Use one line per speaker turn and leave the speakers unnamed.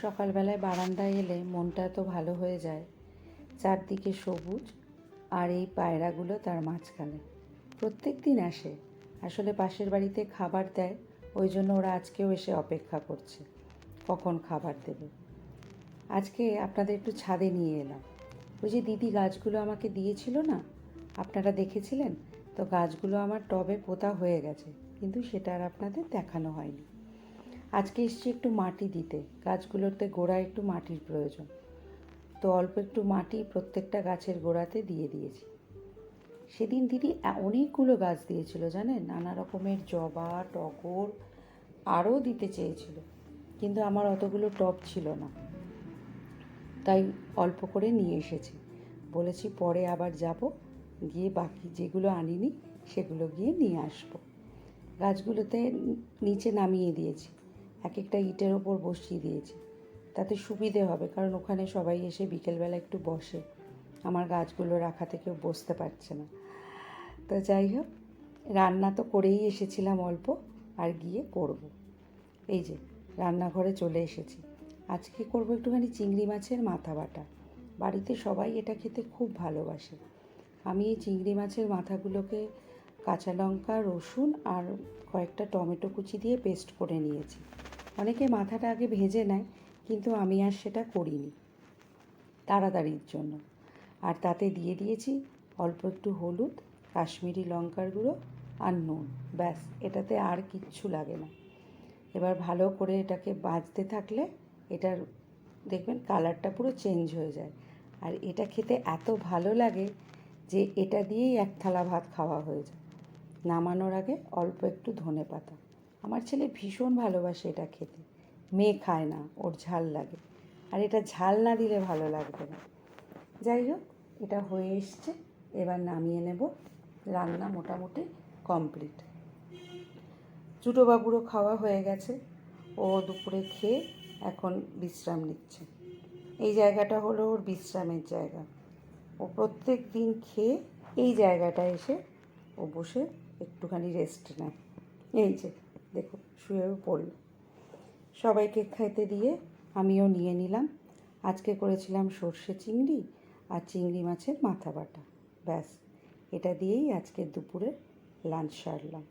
সকালবেলায় বারান্দায় এলে মনটা এত ভালো হয়ে যায়। চারদিকে সবুজ আর এই পায়রাগুলো তার মাঝখানে। প্রত্যেক দিন আসে, আসলে পাশের বাড়িতে খাবার দেয়, ওই জন্য ওরা আজকেও এসে অপেক্ষা করছে কখন খাবার দেবে। আজকে আপনাদের একটু ছাদে নিয়ে এলাম। ওই যে দিদি গাছগুলো আমাকে দিয়েছিল না, আপনারা দেখেছিলেন তো, গাছগুলো আমার টবে পোতা হয়ে গেছে, কিন্তু সেটা আর আপনাদের দেখানো হয়নি। আজকে এসছি একটু মাটি দিতে, গাছগুলোতে গোড়ায় একটু মাটির প্রয়োজন, তো অল্প একটু মাটি প্রত্যেকটা গাছের গোড়াতে দিয়ে দিয়েছি। সেদিন দিদি অনেকগুলো গাছ দিয়েছিল জানেন, নানা রকমের জবা, টগর, আরও দিতে চেয়েছিল, কিন্তু আমার অতগুলো টব ছিল না, তাই অল্প করে নিয়ে এসেছি। বলেছি পরে আবার যাব, গিয়ে বাকি যেগুলো আনিনি সেগুলো গিয়ে নিয়ে আসবো। গাছগুলোতে নিচে নামিয়ে দিয়েছি, এক একটা ইটের ওপর বসিয়ে দিয়েছি, তাতে সুবিধে হবে, কারণ ওখানে সবাই এসে বিকেলবেলা একটু বসে, আমার গাছগুলো রাখা থেকেও বসতে পারছে না। তো যাই হোক, রান্না তো করেই এসেছিলাম অল্প, আর গিয়ে করব। এই যে রান্নাঘরে চলে এসেছি। আজকে করব একটুখানি চিংড়ি মাছের মাথা বাটা। বাড়িতে সবাই এটা খেতে খুব ভালোবাসে। আমি এই চিংড়ি মাছের মাথাগুলোকে কাঁচা লঙ্কা, রসুন আর কয়েকটা টমেটো কুচি দিয়ে পেস্ট করে নিয়েছি। অনেকে মাথাটা আগে ভেজে নেয়, কিন্তু আমি আর সেটা করিনি তাড়াতাড়ির জন্য। আর তাতে দিয়ে দিয়েছি অল্প একটু হলুদ, কাশ্মীরি লঙ্কার গুঁড়ো আর নুন, ব্যাস, এটাতে আর কিচ্ছু লাগে না। এবার ভালো করে এটাকে ভাজতে থাকলে এটার দেখবেন কালারটা পুরো চেঞ্জ হয়ে যায়। আর এটা খেতে এত ভালো লাগে যে এটা দিয়েই এক থালা ভাত খাওয়া হয়ে যায়। নামানোর আগে অল্প একটু ধনেপাতা। আমার ছেলে ভীষণ ভালোবাসে এটা খেতে, মেয়ে খায় না, ওর ঝাল লাগে, আর এটা ঝাল না দিলে ভালো লাগবে না। যাই হোক, এটা হয়ে এসছে, এবার নামিয়ে নেব। রান্না মোটামুটি কমপ্লিট। ছোটোবাবুরও খাওয়া হয়ে গেছে, ও দুপুরে খেয়ে এখন বিশ্রাম নিচ্ছে। এই জায়গাটা হলো ওর বিশ্রামের জায়গা। ও প্রত্যেক দিন খেয়ে এই জায়গাটায় এসে ও বসে একটুখানি রেস্ট নেয়। এই যে দেখুন, শুয়েও পড়ল। সবাইকে খেতে দিয়ে আমিও নিয়ে নিলাম। আজকে করেছিলাম সর্ষে চিংড়ি আর চিংড়ি মাছের মাথা বাটা, ব্যাস, এটা দিয়েই আজকে দুপুরে লাঞ্চ সারলাম।